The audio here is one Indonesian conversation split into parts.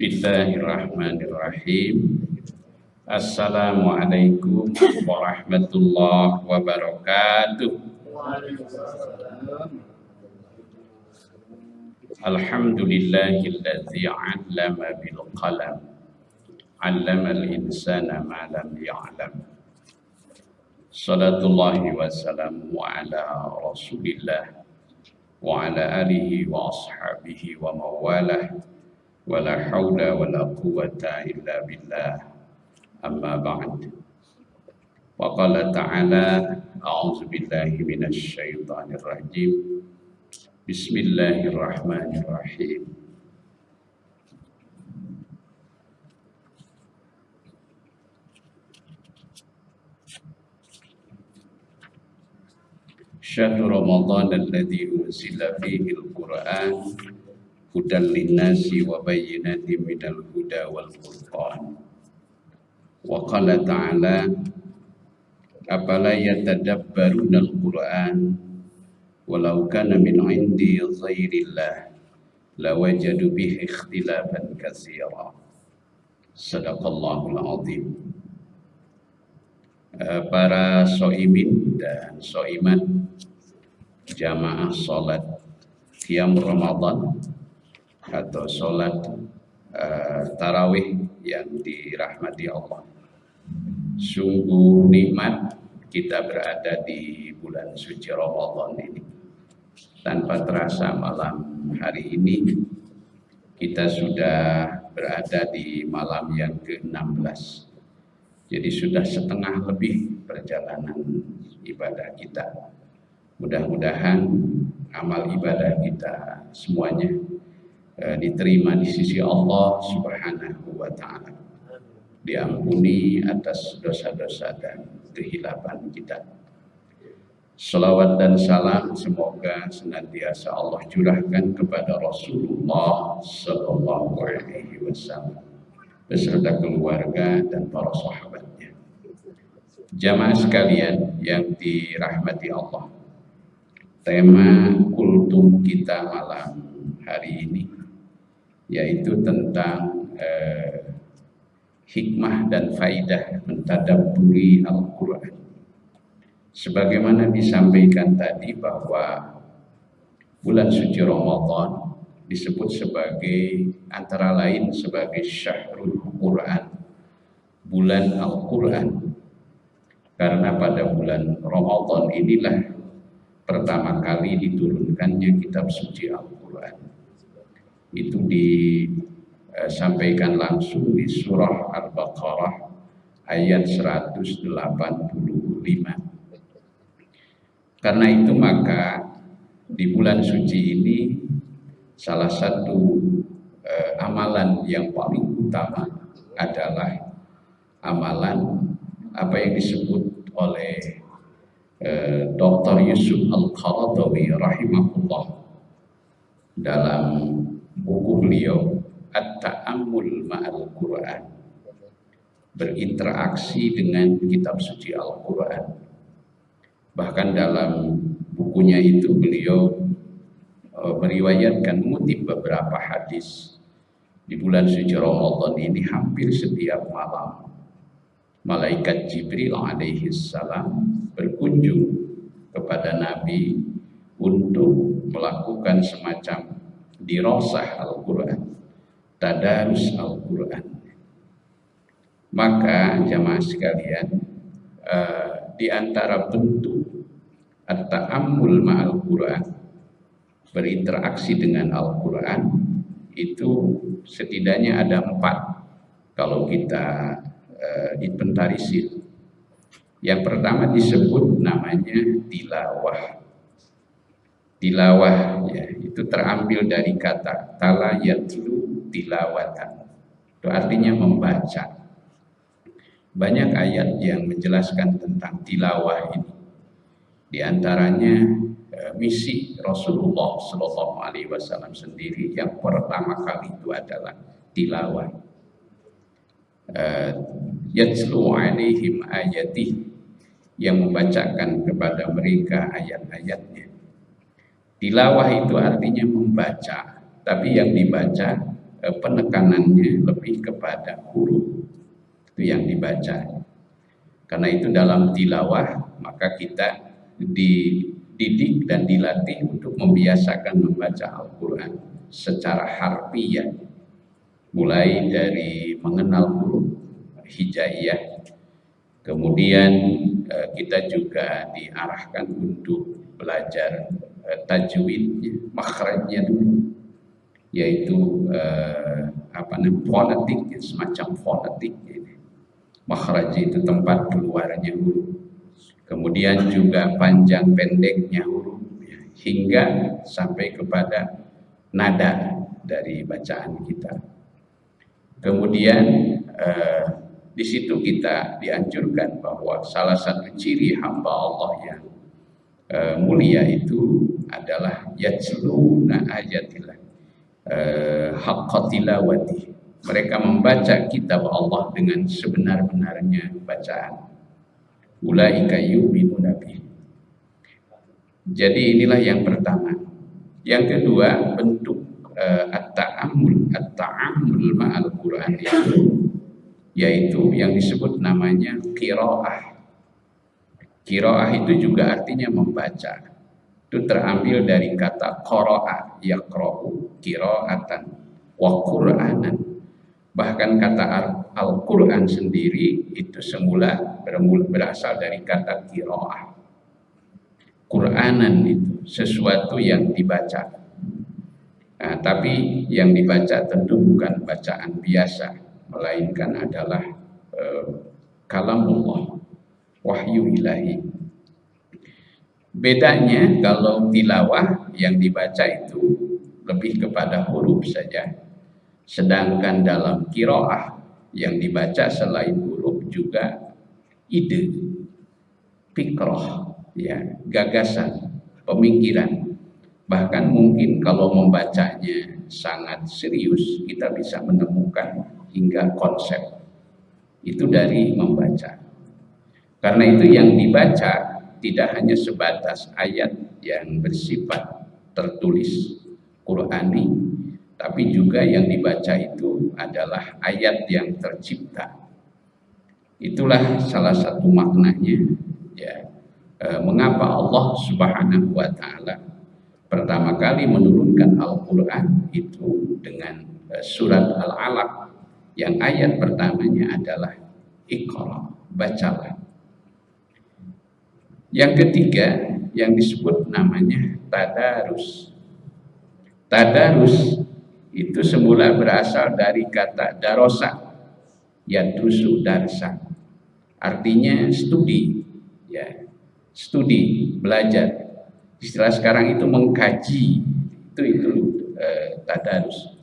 Bismillahirrahmanirrahim. Assalamualaikum warahmatullahi wabarakatuh. Alhamdulillahilladzi 'allama bil qalam. 'Allamal insana ma lam ya'lam. Salatullahi wa salamu ala Rasulillah wa ala alihi wa ashabihi wa mawalah. Wala haula wala quwwata illa billah. Amma ba'd. Wa qala ta'ala a'udzu billahi minasy syaithanir rajim. Bismillahirrahmanirrahim. Syahrul Ramadan alladzi unzila fihi al-Qur'an hudan linnasi wa bayyinatin minal huda wal furqan. Wa qala ta'ala afala yatadabbaruna al-Qur'an walau kana min 'indi ghairillah lawajadu bihi ikhtilafan katsira. Sadaqallahul azim. Para shaimin dan shaimat jamaah salat qiyam Ramadan atau sholat tarawih yang dirahmati Allah. Sungguh nikmat kita berada di bulan suci Ramadan ini. Tanpa terasa malam hari ini kita sudah berada di malam yang ke-16. Jadi sudah setengah lebih perjalanan ibadah kita. Mudah-mudahan amal ibadah kita semuanya diterima di sisi Allah Subhanahu wa ta'ala, diampuni atas dosa-dosa dan kehilapan kita. Salawat dan salam semoga senantiasa Allah curahkan kepada Rasulullah sallallahu alaihi wasallam beserta keluarga dan para sahabatnya. Jamaah sekalian yang dirahmati Allah, tema kultum kita malam hari ini yaitu tentang hikmah dan faidah mentadabburi Al-Quran. Sebagaimana disampaikan tadi bahwa bulan suci Ramadan disebut sebagai antara lain sebagai Syahrul Quran, bulan Al-Quran, karena pada bulan Ramadan inilah pertama kali diturunkannya kitab suci Al-Quran. Itu disampaikan langsung di surah Al-Baqarah ayat 185. Karena itu maka di bulan suci ini salah satu amalan yang paling utama adalah amalan apa yang disebut oleh Dr. Yusuf Al-Qaradawi rahimahullah dalam buku beliau At-Ta'ammul Ma'al Quran, berinteraksi dengan kitab suci Al-Quran. Bahkan dalam bukunya itu beliau meriwayatkan, mengutip beberapa hadis. Di bulan suci Ramadan ini hampir setiap malam malaikat Jibril alaihi salam berkunjung kepada Nabi untuk melakukan semacam dirasah Al-Quran, tadarus Al-Quran. Maka jamaah sekalian, di antara bentuk at-ta'ammul ma'al Quran, berinteraksi dengan Al-Quran, itu setidaknya ada 4 kalau kita inventarisir. Yang pertama disebut namanya tilawah. Tilawah ya, itu terambil dari kata tala yatlu tilawatan. Itu artinya membaca. Banyak ayat yang menjelaskan tentang tilawah ini. Di antaranya misi Rasulullah sallallahu alaihi wasallam sendiri yang pertama kali itu adalah tilawah. Yatlu alaihim ayatih, yang membacakan kepada mereka ayat-ayatnya. Tilawah itu artinya membaca, tapi yang dibaca penekanannya lebih kepada huruf itu yang dibaca. Karena itu dalam tilawah maka kita dididik dan dilatih untuk membiasakan membaca Al-Quran secara harfiah, mulai dari mengenal huruf hijaiyah. Kemudian kita juga diarahkan untuk belajar tajwidnya, makhrajnya dulu, yaitu fonetik, semacam fonetik. Makhraj itu tempat keluarnya huruf. Kemudian juga panjang pendeknya huruf, hingga sampai kepada nada dari bacaan kita. Kemudian di situ kita dianjurkan bahwa salah satu ciri hamba Allah yang mulia itu adalah yatsluna ayatillah haqqa tilawati. Mereka membaca kitab Allah dengan sebenar-benarnya bacaan. Ulaika yu'minuna bih. Jadi inilah yang pertama. Yang kedua, bentuk at-ta'ammul ma'al Qur'an itu, yaitu yang disebut namanya qiraah. Qiraah itu juga artinya membaca. Itu terambil dari kata qara'a, yaqra'u, qira'atan, wa qur'anan. Bahkan kata Al-Quran sendiri itu semula berasal dari kata qiraah. Qur'anan itu sesuatu yang dibaca. Nah, tapi yang dibaca tentu bukan bacaan biasa, melainkan adalah kalamullah, wahyu ilahi. Bedanya kalau tilawah yang dibaca itu lebih kepada huruf saja, sedangkan dalam qiraah yang dibaca selain huruf juga ide, fikrah, ya, gagasan, pemikiran. Bahkan mungkin kalau membacanya sangat serius, kita bisa menemukan hingga konsep. Itu dari membaca. Karena itu yang dibaca tidak hanya sebatas ayat yang bersifat tertulis Qur'ani, tapi juga yang dibaca itu adalah ayat yang tercipta. Itulah salah satu maknanya, ya, mengapa Allah Subhanahu wa Ta'ala pertama kali menurunkan Al-Quran itu dengan surat Al-Alaq yang ayat pertamanya adalah Iqra, bacalah. Yang ketiga yang disebut namanya tadarus. Tadarus itu semula berasal dari kata darosa, yadrusu darsa, artinya studi, ya, studi, belajar. Istilah sekarang itu mengkaji, itu tadarus.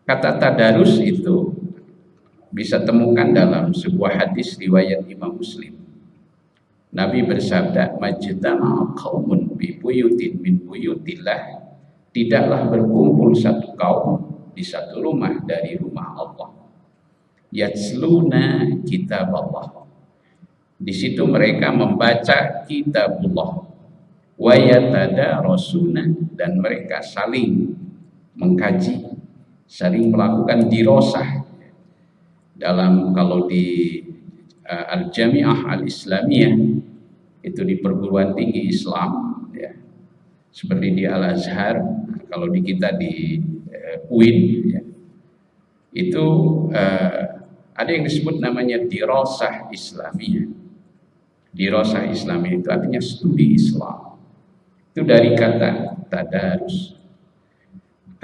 Kata tadarus itu bisa temukan dalam sebuah hadis riwayat Imam Muslim. Nabi bersabda, majtama'a qaumun bi buyutin min buyutillah, tidaklah berkumpul satu kaum di satu rumah dari rumah Allah, yatsluna kitab Allah, di situ mereka membaca kitabullah, wa yatadarasuna, dan mereka saling mengkaji, saling melakukan dirosah. Dalam kalau di Al-Jami'ah Al-Islamiyah, itu di perguruan tinggi Islam, ya, seperti di Al-Azhar, kalau di kita di UIN, ya, itu ada yang disebut namanya dirosah Islamiyah. Dirosah Islamiyah itu artinya studi Islam. Itu dari kata tadarus.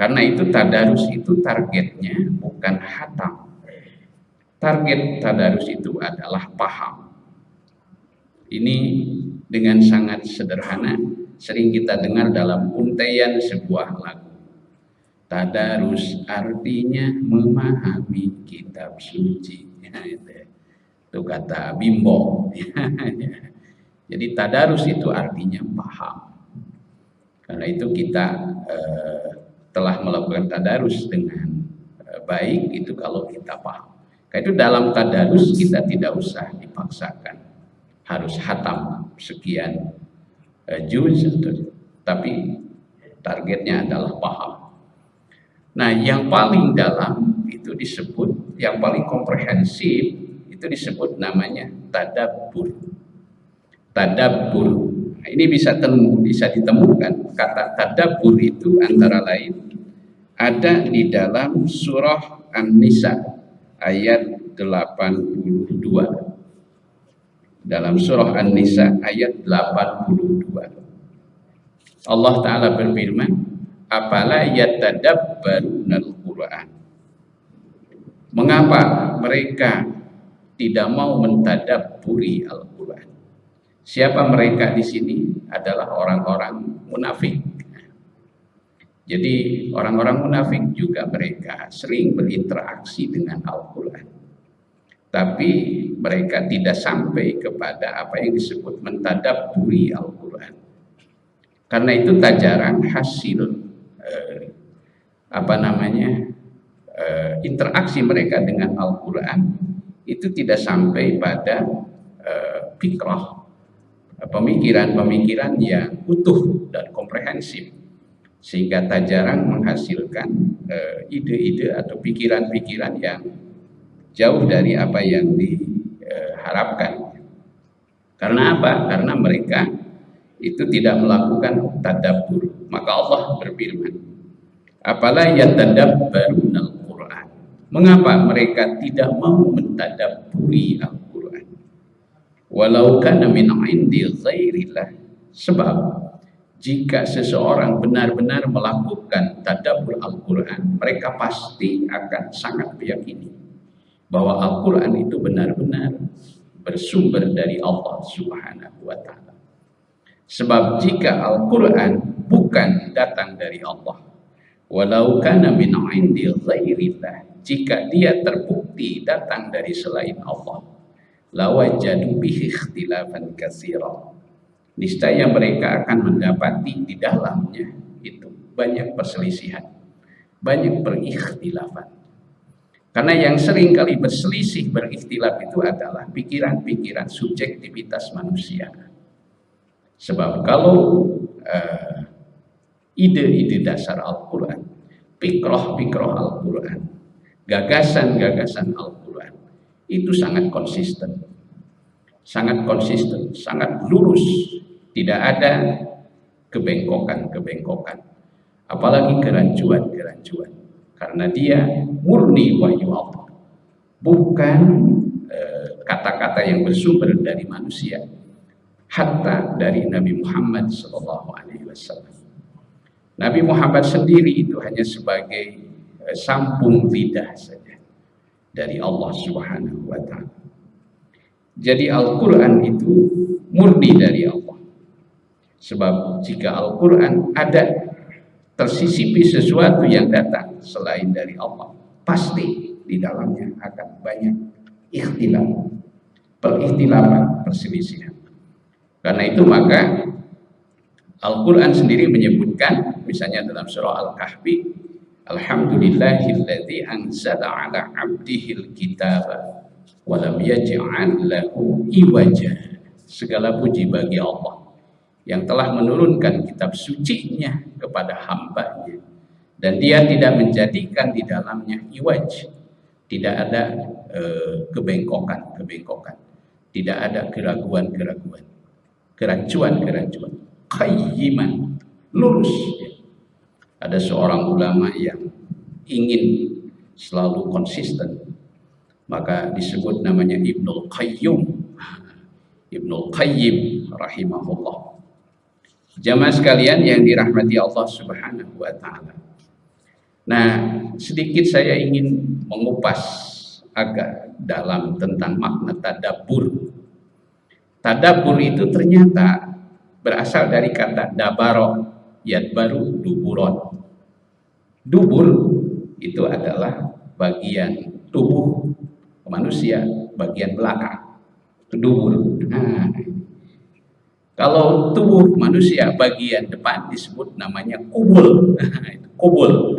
Karena itu tadarus itu targetnya bukan hatam. Target tadarus itu adalah paham. Ini dengan sangat sederhana sering kita dengar dalam untaian sebuah lagu. Tadarus artinya memahami kitab suci. Itu kata Bimbo. Jadi tadarus itu artinya paham. Karena itu kita telah melakukan tadarus dengan baik itu kalau kita paham. Karena itu dalam tadarus kita tidak usah dipaksakan harus hatam sekian juz, tapi targetnya adalah paham. Nah, yang paling dalam itu disebut, yang paling komprehensif itu disebut namanya tadabbur. Tadabbur. Nah, ini bisa ditemukan kata tadabbur itu antara lain ada di dalam surah An-Nisa ayat 82. Dalam surah An-Nisa ayat 82. Allah Ta'ala berfirman, "Afala yatadabbarunal Qur'an." Mengapa mereka tidak mau mentadabburi Al-Qur'an? Siapa mereka di sini? Adalah orang-orang munafik. Jadi orang-orang munafik juga mereka sering berinteraksi dengan Al-Qur'an. Tapi mereka tidak sampai kepada apa yang disebut mentadabburi Al-Qur'an. Karena itu tak jarang hasil interaksi mereka dengan Al-Quran itu tidak sampai pada fikrah, pemikiran-pemikiran yang utuh dan komprehensif, sehingga tak jarang menghasilkan ide-ide atau pikiran-pikiran yang jauh dari apa yang diharapkan. Karena apa? Karena mereka itu tidak melakukan tadabbur. Maka Allah berfirman, "Afala yatadabbarunal Qur'an." Mengapa mereka tidak mau mentadabburi Al-Qur'an? Walau kana min 'indi ghairillah. Sebab jika seseorang benar-benar melakukan tadabbur Al-Qur'an, mereka pasti akan sangat meyakini bahwa Al-Qur'an itu benar-benar bersumber dari Allah Subhanahu wa Ta'ala. Sebab jika Al-Quran bukan datang dari Allah, walau kana min 'indi ghairillah, jika dia terbukti datang dari selain Allah, lawajadu bihi ikhtilafan katsira, niscaya mereka akan mendapati di dalamnya itu banyak perselisihan, banyak berikhtilafan. Karena yang sering kali berselisih, berikhtilaf itu adalah pikiran-pikiran subjektivitas manusia. Sebab kalau ide-ide dasar Al-Quran, fikroh-fikroh Al-Quran, gagasan-gagasan Al-Quran itu sangat konsisten, sangat lurus, tidak ada kebengkokan-kebengkokan, apalagi kerancuan-kerancuan, karena dia murni wahyu Allah, bukan kata-kata yang bersumber dari manusia, hatta dari Nabi Muhammad SAW. Nabi Muhammad sendiri itu hanya sebagai sambung lidah saja dari Allah Subhanahu wa Ta'ala. Jadi Al-Quran itu murni dari Allah. Sebab jika Al-Quran ada tersisipi sesuatu yang datang selain dari Allah, pasti di dalamnya akan banyak ikhtilaf, perikhtilafan, perselisihan. Karena itu maka Al-Quran sendiri menyebutkan, misalnya dalam surah Al-Kahfi, "Alhamdulillahilladzi anzala ala 'abdihil kitaba wa lam yaj'al lahu iwaja." Segala puji bagi Allah yang telah menurunkan kitab sucinya kepada hambanya, dan dia tidak menjadikan di dalamnya iwaj, tidak ada kebengkokan, tidak ada keraguan-keraguan, kerancuan-kerancuan, qayyiman, lurus. Ada seorang ulama yang ingin selalu konsisten, maka disebut namanya Ibnul Qayyim rahimahullah. Jamaah sekalian yang dirahmati Allah Subhanahu wa Ta'ala. Nah, sedikit saya ingin mengupas agak dalam tentang makna tadabbur. Tadabbur itu ternyata berasal dari kata dabaro, yadbaru, duburon. Dubur itu adalah bagian tubuh manusia, bagian belakang. Itu dubur. Nah, kalau tubuh manusia bagian depan disebut namanya kubul. Kubul.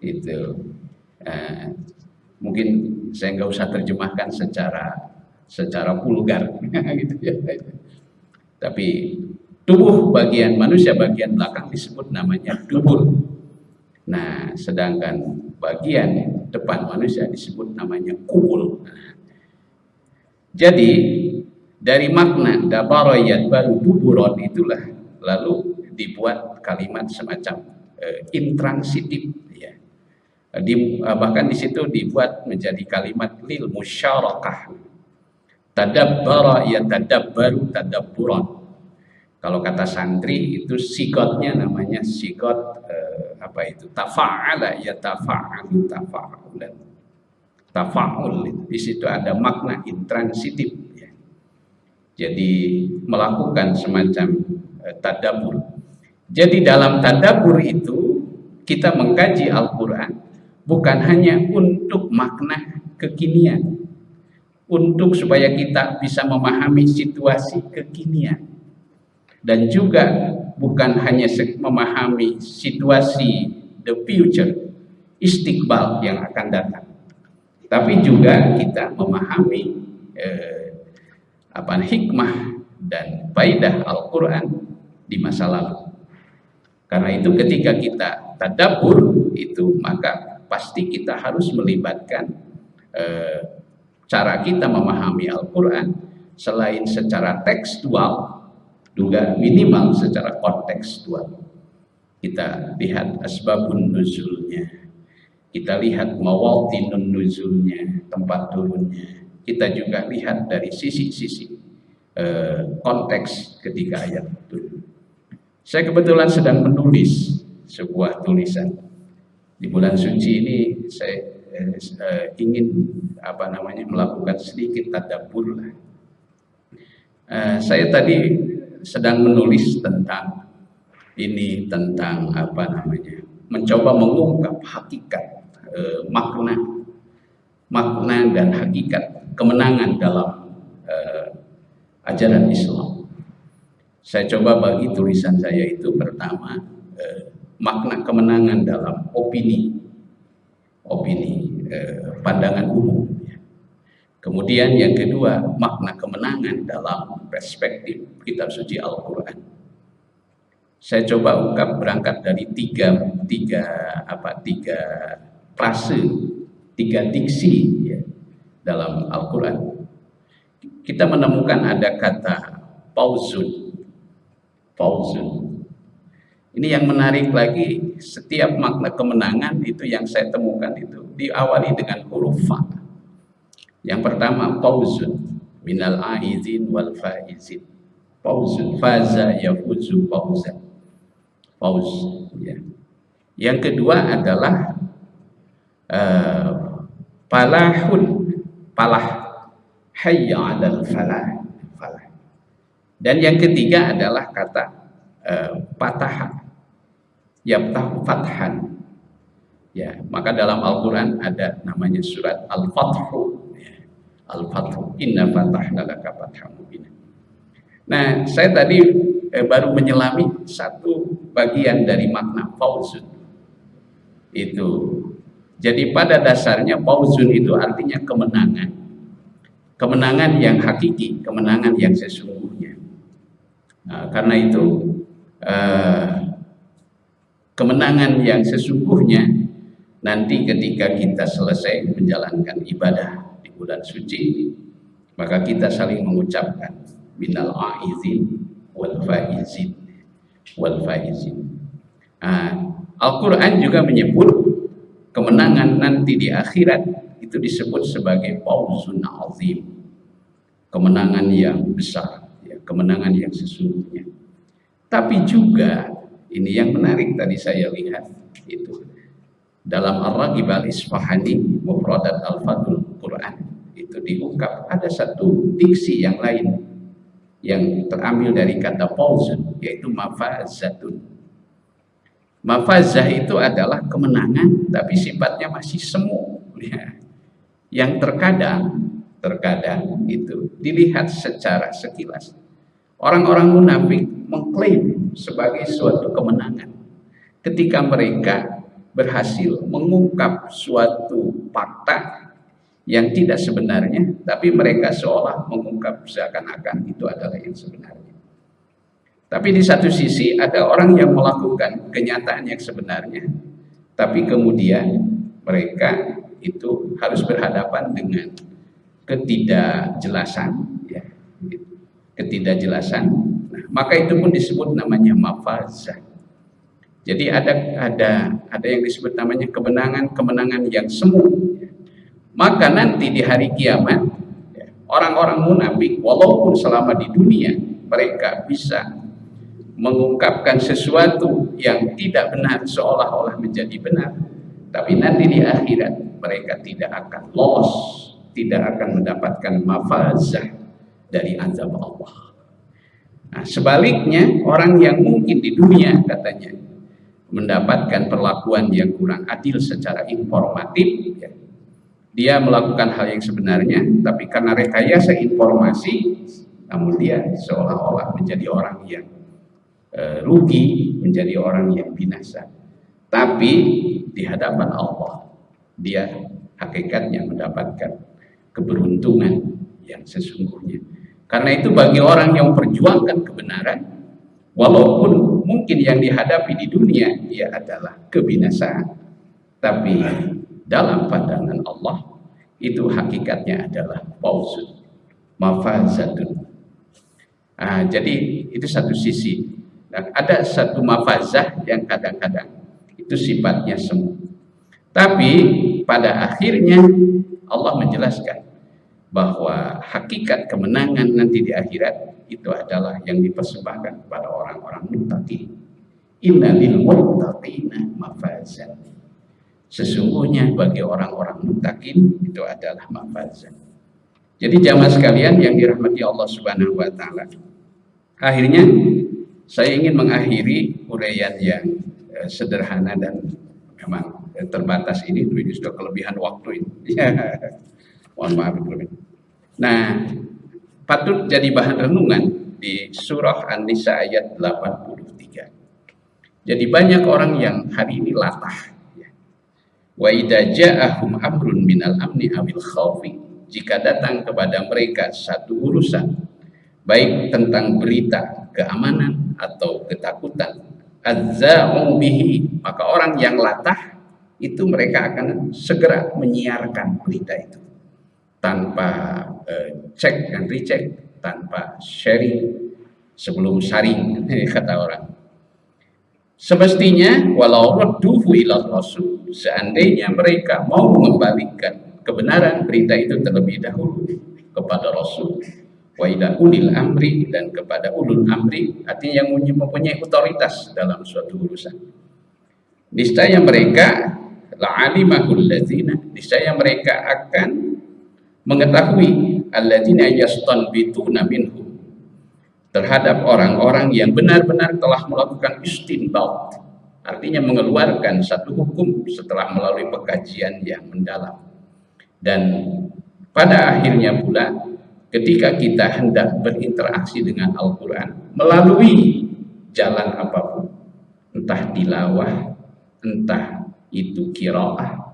Itu. Mungkin saya nggak usah terjemahkan secara vulgar gitu ya. Tapi tubuh bagian manusia bagian belakang disebut namanya dubur. Nah, sedangkan bagian depan manusia disebut namanya kubul. Jadi dari makna dabara yadbaru duburon itulah lalu dibuat kalimat semacam intransitif, ya. Bahkan di situ dibuat menjadi kalimat lil musyarakah. Tadabbara yatadabbaru tadabburan. Kalau kata santri itu sigotnya namanya sigot tafa'ala yatafa'alu tafa'ulan. Tafa'ul di situ ada makna intransitif, ya. Jadi melakukan semacam tadabbur. Jadi dalam tadabbur itu kita mengkaji Al-Qur'an bukan hanya untuk makna kekinian, untuk supaya kita bisa memahami situasi kekinian, dan juga bukan hanya memahami situasi the future, istiqbal yang akan datang, tapi juga kita memahami hikmah dan faidah Al-Quran di masa lalu. Karena itu ketika kita tadabbur itu, maka pasti kita harus melibatkan cara kita memahami Al-Quran selain secara tekstual, juga minimal secara kontekstual. Kita lihat asbabun nuzulnya, kita lihat mawadhinun nuzulnya, tempat turunnya. Kita juga lihat dari sisi-sisi konteks ketika ayat turun. Saya kebetulan sedang menulis sebuah tulisan di bulan suci ini. Saya ingin melakukan sedikit tadabbur lah. Saya tadi sedang menulis tentang mencoba mengungkap hakikat, makna dan hakikat kemenangan dalam ajaran Islam. Saya coba bagi tulisan saya itu pertama makna kemenangan dalam opini pandangan umum. Kemudian yang kedua, makna kemenangan dalam perspektif kitab suci Al-Quran. Saya coba ungkap berangkat dari tiga frase, tiga diksi, ya, dalam Al-Quran. Kita menemukan ada kata fauzun. Ini yang menarik lagi, setiap makna kemenangan itu yang saya temukan itu diawali dengan huruf fa. Yang pertama fauzun minal aizin wal faizin. Fauzun, faza yafuzu fauzan. Fauz, ya. Yang kedua adalah falahun, falah, hayya 'alal falah, falah. Dan yang ketiga adalah kata fataha, yaftahu fathan. Ya, maka dalam Al-Qur'an ada namanya surat Al-Fathu. Al-Fathu, inna fatahna laka fatham mubina. Nah, saya tadi baru menyelami satu bagian dari makna fauzun itu. Jadi pada dasarnya fauzun itu artinya kemenangan, kemenangan yang hakiki, kemenangan yang sesungguhnya. Nah, karena itu kemenangan yang sesungguhnya nanti ketika kita selesai menjalankan ibadah bulan suci, maka kita saling mengucapkan minal aizin wal faizin wal faizin. Al-Quran juga menyebut kemenangan nanti di akhirat itu disebut sebagai fauzun azim, kemenangan yang besar, ya, kemenangan yang sesungguhnya. Tapi juga ini yang menarik tadi saya lihat itu dalam Ar-Raghib Al-Isfahani Mufradat Al-Fadul Quran itu diungkap ada satu diksi yang lain yang terambil dari kata fauzun, yaitu mafazatun. Mafazah itu adalah kemenangan tapi sifatnya masih semu, ya. Yang terkadang itu dilihat secara sekilas orang-orang munafik mengklaim sebagai suatu kemenangan ketika mereka berhasil mengungkap suatu fakta yang tidak sebenarnya, tapi mereka seolah mengungkap seakan-akan itu adalah yang sebenarnya. Tapi di satu sisi ada orang yang melakukan kenyataan yang sebenarnya, tapi kemudian mereka itu harus berhadapan dengan ketidakjelasan, ya, ketidakjelasan. Nah, maka itu pun disebut namanya mafazah. Jadi ada yang disebut namanya kemenangan yang semu. Maka nanti di hari kiamat, orang-orang munafik walaupun selama di dunia mereka bisa mengungkapkan sesuatu yang tidak benar seolah-olah menjadi benar, tapi nanti di akhirat mereka tidak akan lolos, tidak akan mendapatkan mafazah dari azab Allah. Nah, sebaliknya orang yang mungkin di dunia katanya mendapatkan perlakuan yang kurang adil secara informatif, ya, dia melakukan hal yang sebenarnya, tapi karena rekayasa informasi, namun dia seolah-olah menjadi orang yang rugi, menjadi orang yang binasa. Tapi di hadapan Allah, dia hakikatnya mendapatkan keberuntungan yang sesungguhnya. Karena itu bagi orang yang memperjuangkan kebenaran, walaupun mungkin yang dihadapi di dunia dia adalah kebinasaan, tapi dalam pandangan Allah itu hakikatnya adalah fawzun, mafazatun. Jadi itu satu sisi. Nah, ada satu mafazah yang kadang-kadang itu sifatnya semu. Tapi pada akhirnya Allah menjelaskan bahwa hakikat kemenangan nanti di akhirat itu adalah yang dipersembahkan kepada orang-orang muttaqin. Innalil muttaqina mafazan. Sesungguhnya bagi orang-orang muttaqin itu adalah mafazan. Jadi jamaah sekalian yang dirahmati Allah Subhanahu wa taala. Akhirnya saya ingin mengakhiri uraian yang sederhana dan memang terbatas ini sudah kelebihan waktu ini. Mohon maaf. Nah, patut jadi bahan renungan di surah An-Nisa ayat 83. Jadi banyak orang yang hari ini latah. Wa idza ja'ahum amrun minal amni awil khaufi, jika datang kepada mereka satu urusan baik tentang berita keamanan atau ketakutan, azza'u bihi, maka orang yang latah itu mereka akan segera menyiarkan berita itu tanpa cek dan recheck, tanpa sharing sebelum sharing kata orang. Semestinya walau radduhu ila rasul, seandainya mereka mau mengembalikan kebenaran berita itu terlebih dahulu kepada Rasul, wa ila ulil amri, dan kepada ulul amri, artinya yang mempunyai otoritas dalam suatu urusan. Niscaya mereka la'alimahul ladzina, niscaya mereka akan mengetahui alladzina yastanbituna minhu, terhadap orang-orang yang benar-benar telah melakukan istinbat, artinya mengeluarkan satu hukum setelah melalui pengkajian yang mendalam. Dan pada akhirnya pula ketika kita hendak berinteraksi dengan Al-Quran melalui jalan apapun, entah tilawah, entah itu qiraah,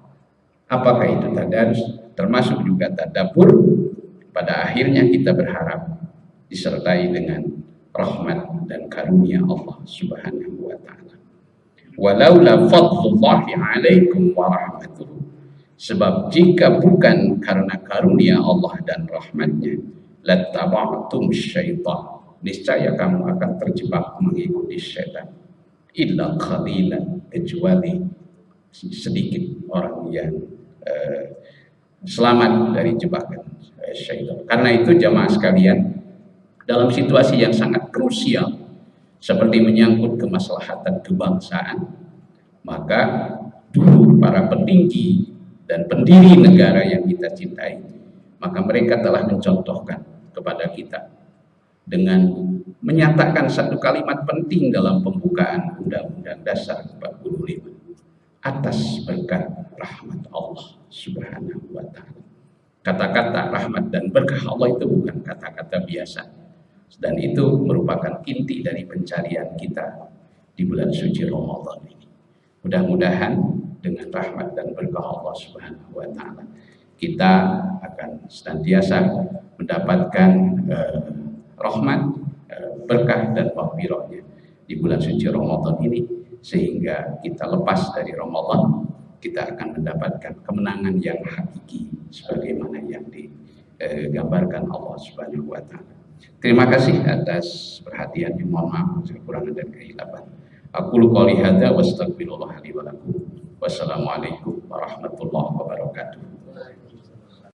apakah itu tadarus, termasuk juga tadabbur, pada akhirnya kita berharap disertai dengan rahmat dan karunia Allah Subhanahu wa taala. Walaula fadlullahi 'alaikum wa rahmatuhu, sebab jika bukan karena karunia Allah dan rahmatnya, lattaba'tum syaitan, niscaya kamu akan terjebak mengikuti syaitan. Illa qalilan, kecuali sedikit orang yang selamat dari jebakan syaitan. Karena itu jamaah sekalian, dalam situasi yang sangat krusial seperti menyangkut kemaslahatan kebangsaan, maka dulu para petinggi dan pendiri negara yang kita cintai, maka mereka telah mencontohkan kepada kita dengan menyatakan satu kalimat penting dalam pembukaan Undang-Undang Dasar 45, atas berkat rahmat Allah Subhanahu wa taala. Kata-kata rahmat dan berkah Allah itu bukan kata-kata biasa, dan itu merupakan inti dari pencarian kita di bulan suci Ramadan ini. Mudah-mudahan dengan rahmat dan berkah Allah Subhanahu wa taala kita akan senantiasa mendapatkan rahmat, berkah dan maghfirahnya di bulan suci Ramadan ini, sehingga kita lepas dari Ramadan, kita akan mendapatkan kemenangan yang hakiki sebagaimana yang digambarkan Allah Subhanahu wa taala. Terima kasih atas perhatiannya. Mohon maaf kekurangan dan kehilapan. Aku qouli hadza wa astaghfirullah li wa lakum. Wassalamualaikum warahmatullahi